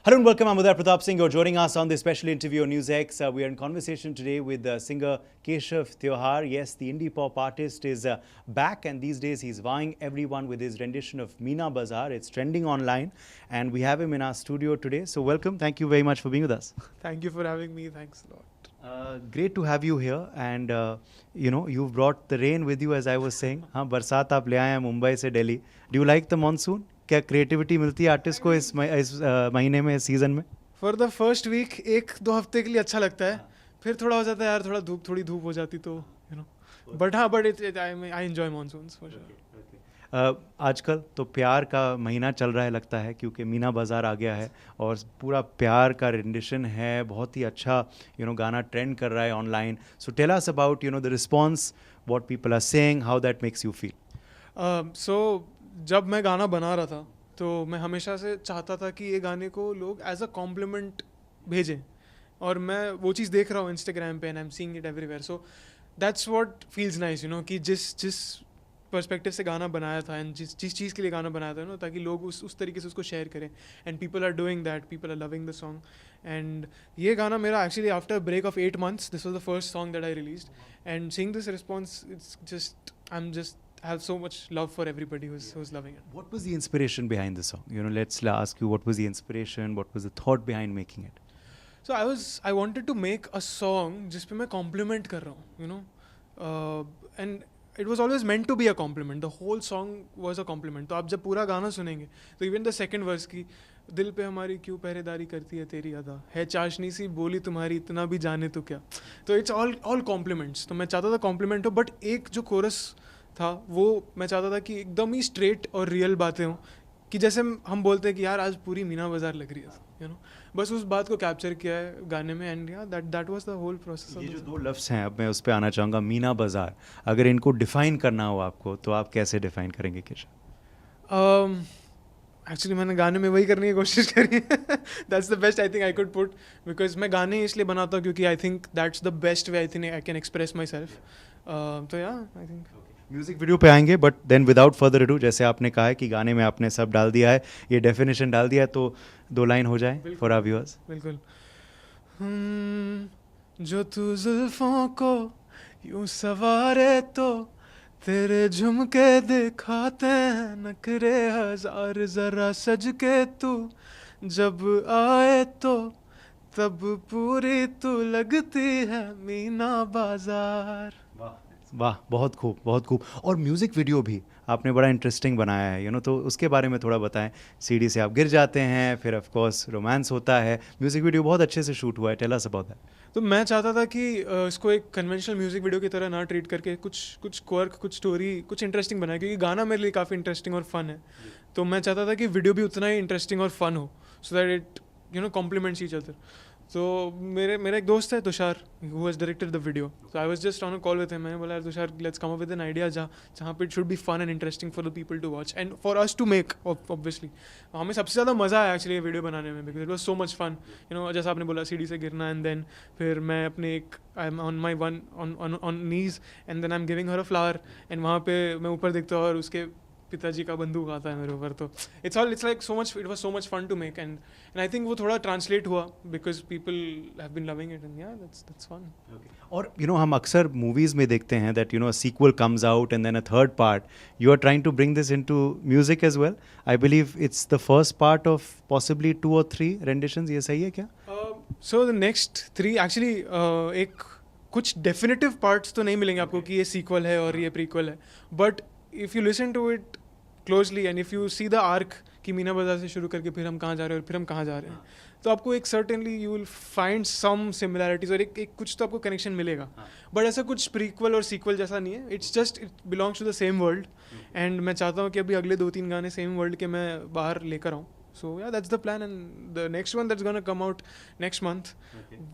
Hello and welcome. I'm Uday Pratap Singh. You're joining us on this special interview on NewsX. We are in conversation today with singer Keshav Tiohar. Yes, the indie pop artist is back, and these days he's wowing everyone with his rendition of Meena Bazaar. It's trending online, and we have him in our studio today. So welcome. Thank you very much for being with us. Thank you for having me. Thanks a lot. Great to have you here, and you've brought the rain with you, as I was saying. हाँ, बरसात आप ले आए हैं मुंबई से Delhi. Do you like the monsoon? क्या creativity मिलती है आर्टिस्ट को इस महीने में, इस सीजन में? फॉर द फर्स्ट वीक 1-2 हफ्ते के लिए अच्छा लगता है, फिर थोड़ा हो जाता है यार, थोड़ी धूप हो जाती तो but I enjoy monsoons for sure. आजकल तो प्यार का महीना चल रहा है लगता है, क्योंकि मीना बाज़ार आ गया है और पूरा प्यार का रेंडिशन है. बहुत ही अच्छा गाना ट्रेंड कर रहा है online. So tell us about the response, what people are saying, how that makes you feel. So जब मैं गाना बना रहा था तो मैं हमेशा से चाहता था कि ये गाने को लोग एज अ कॉम्प्लीमेंट भेजें, और मैं वो चीज़ देख रहा हूँ इंस्टाग्राम पे and I am seeing it everywhere. So that's what feels nice कि जिस पर्सपेक्टिव से गाना बनाया था एंड जिस चीज़ के लिए गाना बनाया था ताकि लोग उस तरीके से उसको शेयर करें, and people are doing that, people are loving the song. And ये गाना मेरा actually after break of 8 months, this was the first song that I released, and seeing this response, it's just I have so much love for everybody who's loving it. What was the inspiration behind the song? Let's ask you, what was the inspiration? What was the thought behind making it? So I wanted to make a song जिस पे मैं compliment कर रहा हूँ, and it was always meant to be a compliment. The whole song was a compliment. तो आप जब पूरा गाना सुनेंगे तो even the second verse की, दिल पे हमारी क्यों पहरेदारी करती है तेरी अदा, है चाशनी सी बोली तुम्हारी इतना भी जाने तो क्या. तो it's all compliments. तो मैं चाहता था compliment हो, but एक जो chorus था वो मैं चाहता था कि एकदम ही स्ट्रेट और रियल बातें हों, कि जैसे हम बोलते हैं कि यार आज पूरी मीना बाज़ार लग रही है, बस उस बात को कैप्चर किया है गाने में. And that was the whole process. ये जो 2 लफ्ज़ हैं, अब मैं उस पर आना चाहूँगा, मीना बाज़ार. अगर इनको डिफ़ाइन करना हो आपको तो आप कैसे डिफ़ाइन करेंगे केशव? एक्चुअली मैंने गाने में वही करने की कोशिश करी है. That's the best I think I could put, because मैं गाने इसलिए बनाता हूँ क्योंकि I think that's the best way I think I can express myself. तो या आई थिंक म्यूज़िक वीडियो पे आएंगे, but then without further ado, जैसे आपने कहा है कि गाने में आपने सब डाल दिया है, ये डेफिनेशन डाल दिया है, तो 2 लाइन हो जाए फॉर आवर व्यूअर्स. बिल्कुल. जो तू जुल्फों को यूं सवारे तो तेरे झुमके दिखाते हैं नखरे हजार, जरा सज के तू जब आए तो तब पूरी तू लगती है मीना बाजार. वाह, बहुत खूब, बहुत खूब. और म्यूज़िक वीडियो भी आपने बड़ा इंटरेस्टिंग बनाया है, तो उसके बारे में थोड़ा बताएं. सीढ़ी से आप गिर जाते हैं, फिर ऑफ कोर्स रोमांस होता है. म्यूज़िक वीडियो बहुत अच्छे से शूट हुआ है. Tell us about that. तो मैं चाहता था कि इसको एक कन्वेंशनल म्यूज़िक वीडियो की तरह ना ट्रीट करके कुछ क्वर्क, कुछ स्टोरी, कुछ इंटरेस्टिंग बनाए, क्योंकि गाना मेरे लिए काफ़ी इंटरेस्टिंग और फन है. तो मैं चाहता था कि वीडियो भी उतना ही इंटरेस्टिंग और फन हो, so that it complements each other. तो मेरा एक दोस्त है Tushar, who has directed the video. So I was just on a call with him. मैंने बोला यार Tushar, let's come up with an idea जहाँ पे it should be fun and interesting for the people to watch and for us to make. Obviously हमें सबसे ज़्यादा मज़ा आया एक्चुअली ये वीडियो बनाने में, because it was so much fun. जैसा आपने बोला, सीढ़ी से गिरना, एंड देन फिर मैं अपने I am on my one on knees and then I am giving her a flower, एंड वहाँ पे मैं ऊपर देखता हूँ और उसके पिताजी का बंदूक आता है मेरे ऊपर. तो it's like so much, it was so much fun to make, and I think वो थोड़ा ट्रांसलेट हुआ because people have been loving it, and या दैट्स फन. और हम अक्सर मूवीज़ में देखते हैं that a sequel comes out and then a third part. You are trying to bring this into music as well. I believe it's the first part of possibly 2 or 3 renditions. ये सही है क्या? So the next 3 actually एक कुछ definitive parts तो नहीं मिलेंगे आपको कि ये सीक्वल है और ये प्रीक्वल है, but if you listen to it closely and if you see the arc कि मीना बाज़ार से शुरू करके फिर हम कहाँ जा रहे हैं और फिर हम कहाँ जा रहे हैं, तो आपको एक certainly you will find some similarities और एक कुछ तो आपको कनेक्शन मिलेगा. बट ऐसा कुछ प्रीक्वल और सीक्वल जैसा नहीं है. It's just it belongs to the same world, and मैं चाहता हूँ कि अभी अगले 2-3 गाने सेम वर्ल्ड के मैं बाहर लेकर आऊँ. सो या that's the plan, and the next one that's gonna come out next month,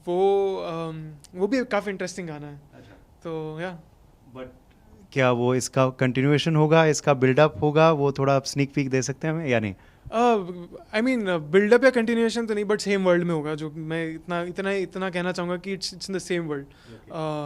वो भी काफ़ी इंटरेस्टिंग गाना है. तो या बट क्या वो इसका कंटिन्यूएशन होगा, इसका बिल्डअप होगा, वो थोड़ा आप स्नीक पीक दे सकते हैं हमें या नहीं? आई मीन बिल्डअप या कंटिन्यूएशन तो नहीं, बट सेम वर्ल्ड में होगा, जो मैं इतना कहना चाहूँगा कि it's in the same world.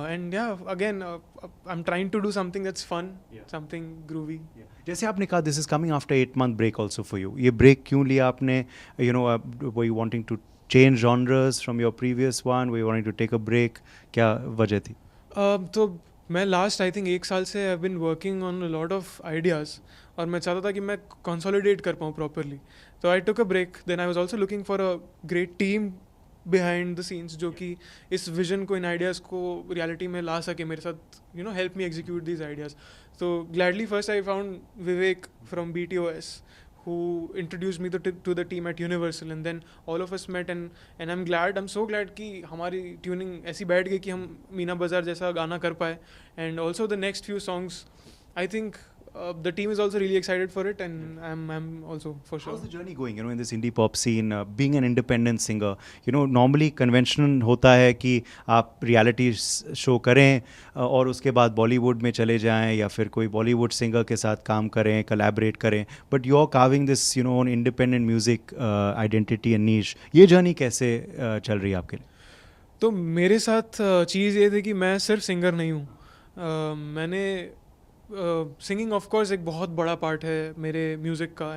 And yeah again I am trying to do something that's fun, something groovy. जैसे आपने कहा this is coming after 8 month break also for you, ये ब्रेक क्यों लिया आपने? You know were you wanting to change genres from your previous one, were you wanting to take a break, क्या वजह थी? तो मैं लास्ट आई थिंक 1 साल से I have been working on a lot of ideas, और मैं चाहता था कि मैं कंसोलिडेट कर पाऊँ प्रॉपरली. तो I took a break. Then I was also looking for a great team behind the scenes, जो कि इस विजन को, इन आइडियाज़ को रियलिटी में ला सके मेरे साथ, help me execute these ideas. तो gladly first I found Vivek from BTOS, who introduced me to the team at Universal, and then all of us met, and I'm so glad कि हमारी tuning ऐसी बैठ गई कि हम मीना बाज़ार जैसा गाना कर पाए. And also the next few songs, I think the team is also really excited for it, and I'm also for sure. How's the journey going, in this indie pop scene, being an independent singer? Normally conventional होता है कि आप reality show करें और उसके बाद बॉलीवुड में चले जाएं या फिर कोई बॉलीवुड सिंगर के साथ काम करें, collaborate करें. But you're carving this, own independent music identity and niche. ये journey कैसे चल रही है आपके लिए? तो मेरे साथ चीज़ ये थी कि मैं सिर्फ सिंगर नहीं हूँ. मैंने सिंगिंग ऑफ कोर्स एक बहुत बड़ा पार्ट है मेरे म्यूज़िक का,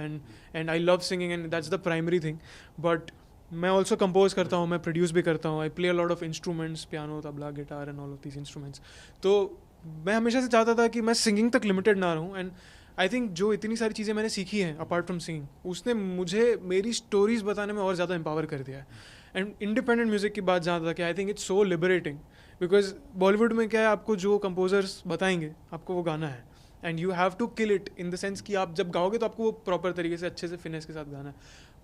and I love singing, and that's the primary thing. But मैं ऑल्सो कंपोज करता हूँ, मैं प्रोड्यूस भी करता हूँ. I play a lot of instruments, piano, tabla, guitar and all of these instruments. तो मैं हमेशा से चाहता था कि मैं सिंगिंग तक लिमिटेड ना रहूँ. एंड आई थिंक जो इतनी सारी चीज़ें मैंने सीखी हैं अपार्ट फ्रॉम सिंगिंग, उसने मुझे मेरी स्टोरीज़ बताने में और ज़्यादा एम्पावर कर दिया है. एंड इंडिपेंडेंट म्यूज़िक की बात जहाँ तक है, I think it's so liberating, because Bollywood में क्या है, आपको जो कंपोजर्स बताएंगे आपको वो गाना है, and you have to kill it in the sense कि आप जब गाओगे तो आपको वो प्रॉपर तरीके से अच्छे से फिनेस के साथ गाना है.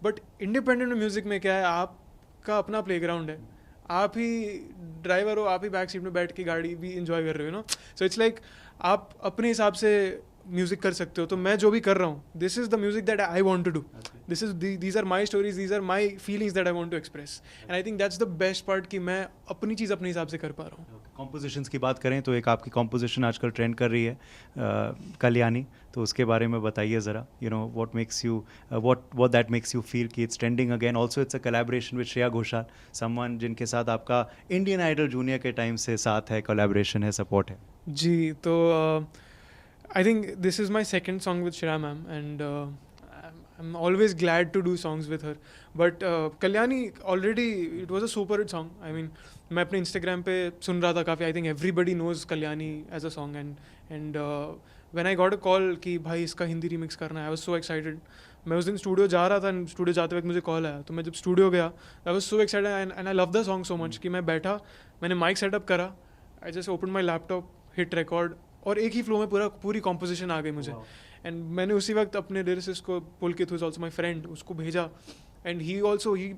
बट इंडिपेंडेंट म्यूज़िक में क्या है, आपका अपना प्लेग्राउंड है, आप ही ड्राइवर हो, आप ही बैक सीट में बैठ के गाड़ी भी इंजॉय कर रहे हो, सो इट्स लाइक आप अपने हिसाब से म्यूज़िक कर सकते हो. तो मैं जो भी कर रहा हूँ, this is the music that I want to do. These are my stories, these are my feelings that I want to express, and I think that's the best part कि मैं अपनी चीज़ अपने हिसाब से कर पा रहा हूँ. कॉम्पोजिशंस की बात करें तो एक आपकी कॉम्पोजिशन आजकल ट्रेंड कर रही है, कल्याणी, तो उसके बारे में बताइए ज़रा. What makes you what that makes you feel कि it's trending again. Also it's a collaboration with Shreya Ghoshal, someone जिनके साथ आपका इंडियन आइडल जूनियर के टाइम से साथ है, कोलैबोरेशन है, सपोर्ट है. जी, तो I think this is my second song with Shreya ma'am, and I'm always glad to do songs with her. But Kalyani, already it was a super hit song. I mean, मैं अपने Instagram पे सुन रहा था काफ़ी. I think everybody knows Kalyani as a song, and when I got a call कि भाई इसका Hindi remix करना है, I was so excited. मैं उस दिन स्टूडियो जा रहा था, एंड स्टूडियो जाते वक्त मुझे कॉल आया. तो मैं जब स्टूडियो गया, I was so excited, and I love the song so much कि मैं बैठा, मैंने माइक सेटअप करा, I just opened my laptop, hit record, और एक ही फ्लो में पूरी कॉम्पोजिशन आ गई मुझे. एंड मैंने उसी वक्त अपने लिरिसिस्ट को, Pulkit who is also my friend, उसको भेजा. And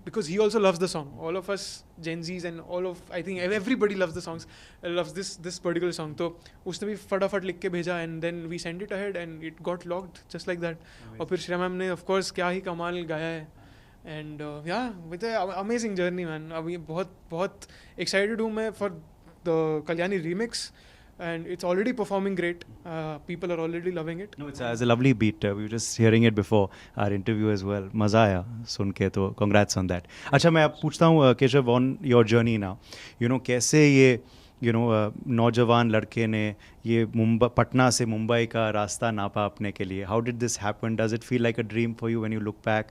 because he also loves the song, all of us Gen Zs and all of, I think everybody loves the songs, loves this particular song. तो उसने भी फटाफट लिख के भेजा, and then we send it ahead, and it got locked just like that. और फिर Shreya ma'am ने ऑफकोर्स क्या ही कमाल गाया है. एंड या विद अमेजिंग जर्नी मैन. अभी बहुत एक्साइटेड हूँ मैं for the Kalyani remix. And it's already performing great. People are already loving it. No, it's a lovely beat. We were just hearing it before our interview as well. मज़ा आया सुन के, तो congrats on that. अच्छा, मैं अब पूछता हूँ Keshav, on your journey now, कैसे ये नौजवान लड़के ने ये पटना से मुंबई का रास्ता नापा अपने के लिए. How did this happen? Does it feel like a dream for you when you look back?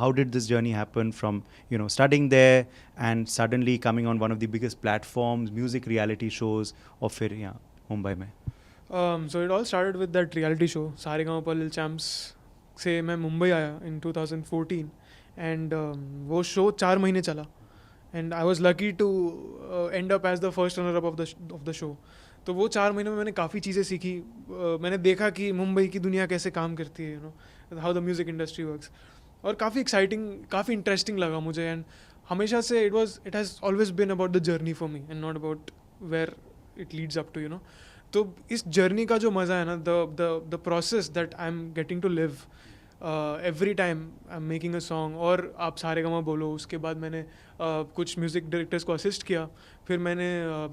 How did this journey happen from studying there and suddenly coming on one of the biggest platforms, music reality shows, और फिर यहाँ मुंबई में? So it all started with that reality show, Sa Re Ga Ma Pa little champs से मैं मुंबई आया in 2014, and वो show 4 महीने चला. And I was lucky to end up as the first runner-up of the show. तो वो 4 महीने में मैंने काफ़ी चीज़ें सीखी. मैंने देखा कि मुंबई की दुनिया कैसे काम करती है, how the music industry works. और काफ़ी एक्साइटिंग, काफ़ी इंटरेस्टिंग लगा मुझे. एंड हमेशा से it has always been about the journey for me and not about where it leads up to. तो इस जर्नी का जो मज़ा है ना, the process that I'm getting to live every time I am making a song. और आप सारेगामा बोलो, उसके बाद मैंने कुछ म्यूज़िक डायरेक्टर्स को असिस्ट किया. फिर मैंने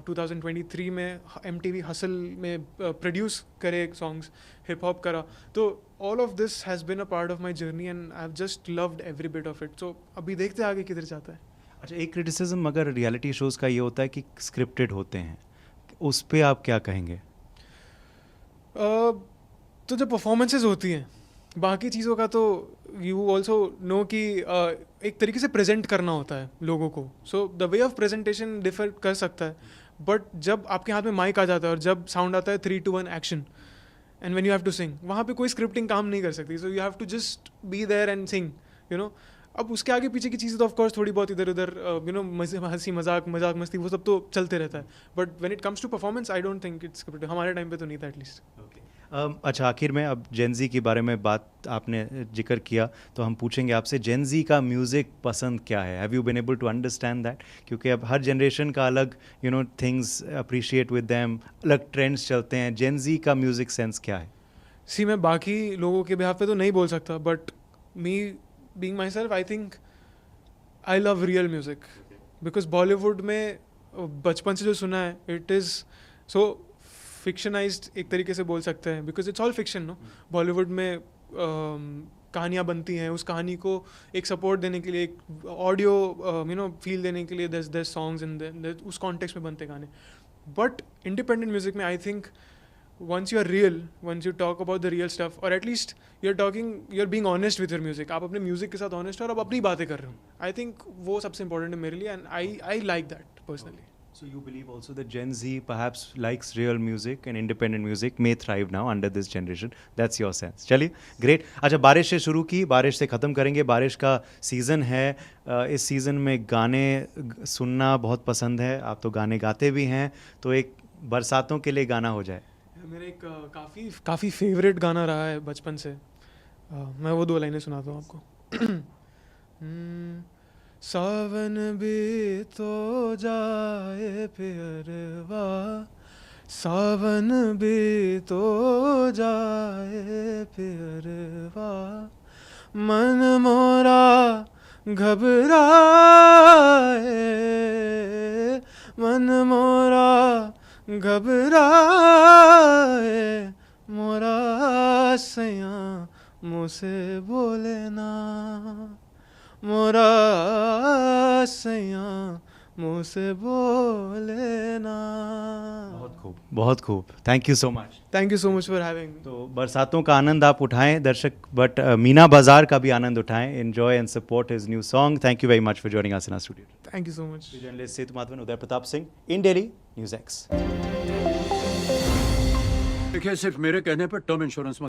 2023 में MTV हसल में प्रोड्यूस करे सॉन्ग्स, हिप हॉप करा. तो all of this has been a part of my journey and I've just loved every bit of it. So अभी देखते हैं आगे किधर जाता है. अच्छा, एक क्रिटिसिज्म अगर रियलिटी शोज़ का ये होता है कि स्क्रिप्टेड होते हैं, उस पे आप क्या कहेंगे? तो जब परफॉर्मेंसेज होती हैं, बाकी चीज़ों का तो यू ऑल्सो नो कि एक तरीके से प्रेजेंट करना होता है लोगों को. So the way of presentation differ कर सकता है, बट जब आपके हाथ में माइक आ जाता है और जब साउंड आता है 3, 2, 1 action and when you have to sing, वहाँ पे कोई स्क्रिप्टिंग काम नहीं कर सकती. So you have to just be there and sing, you know. अब उसके आगे पीछे की चीज़ें तो ऑफकोर्स थोड़ी बहुत इधर उधर यू नो हंसी मजाक मस्ती वो सब तो चलते रहता है, but when it comes to performance I don't think it's scripted. हमारे टाइम पे तो नहीं था एटलीस्ट. अच्छा, आखिर में अब जेन ज़ी के बारे में बात आपने जिक्र किया तो हम पूछेंगे आपसे, जेन ज़ी का म्यूज़िक पसंद क्या है? Have you been able to understand that? क्योंकि अब हर जनरेशन का अलग you know things appreciate with them, अलग ट्रेंड्स चलते हैं. जेन ज़ी का म्यूज़िक सेंस क्या है? सी मैं बाकी लोगों के बिहाफ पे तो नहीं बोल सकता, but me being my self I think I love real music. Because Bollywood में बचपन से जो सुना है इट इज़ सो फिक्शनाइज्ड एक तरीके से बोल सकते हैं, because it's all fiction. No, Bollywood में कहानियाँ बनती हैं, उस कहानी को एक सपोर्ट देने के लिए, एक ऑडियो यू नो फील देने के लिए दस सॉन्ग्स इन उस कॉन्टेक्स्ट में बनते गाने. बट इंडिपेंडेंट म्यूजिक में I think once you are real, once you talk about the real stuff, or at least you're being honest with your music, आप अपने म्यूजिक के साथ honest हो और आप अपनी बातें कर रहे हो, आई थिंक वो सबसे important है मेरे लिए, and I like that personally. So you believe also that Gen Z perhaps likes real music and independent music may thrive now under this generation. That's your sense. चलिए, great. अच्छा, बारिश से शुरू की, बारिश से ख़त्म करेंगे. बारिश का सीज़न है. इस सीज़न में गाने सुनना बहुत पसंद है. आप तो गाने गाते भी हैं, तो एक बरसातों के लिए गाना हो जाए. मेरा एक काफ़ी फेवरेट गाना रहा है बचपन से. मैं वो 2 लाइनें सुनाता हूँ आपको. सावन भी तो जाए पियरवा, सावन भी तो जाए पियरवा, मन मोरा घबराए, मन मोरा घबराए, मोरा सैया मुँह से बोले ना, मोरा सैया मुँह से बोले ना. बहुत खूब, बहुत खूब. Thank you so much. Thank you so much for having me. तो बरसातों का आनंद आप उठाएं दर्शक, बट मीना बाजार का भी आनंद उठाएं. Enjoy and support his new song. Thank you very much for joining us in our studio. Thank you so much. Journalist Setu Madhavan, Uday Pratap Singh in Daily News X. देखिए, सिर्फ मेरे कहने पर टर्म इंश्योरेंस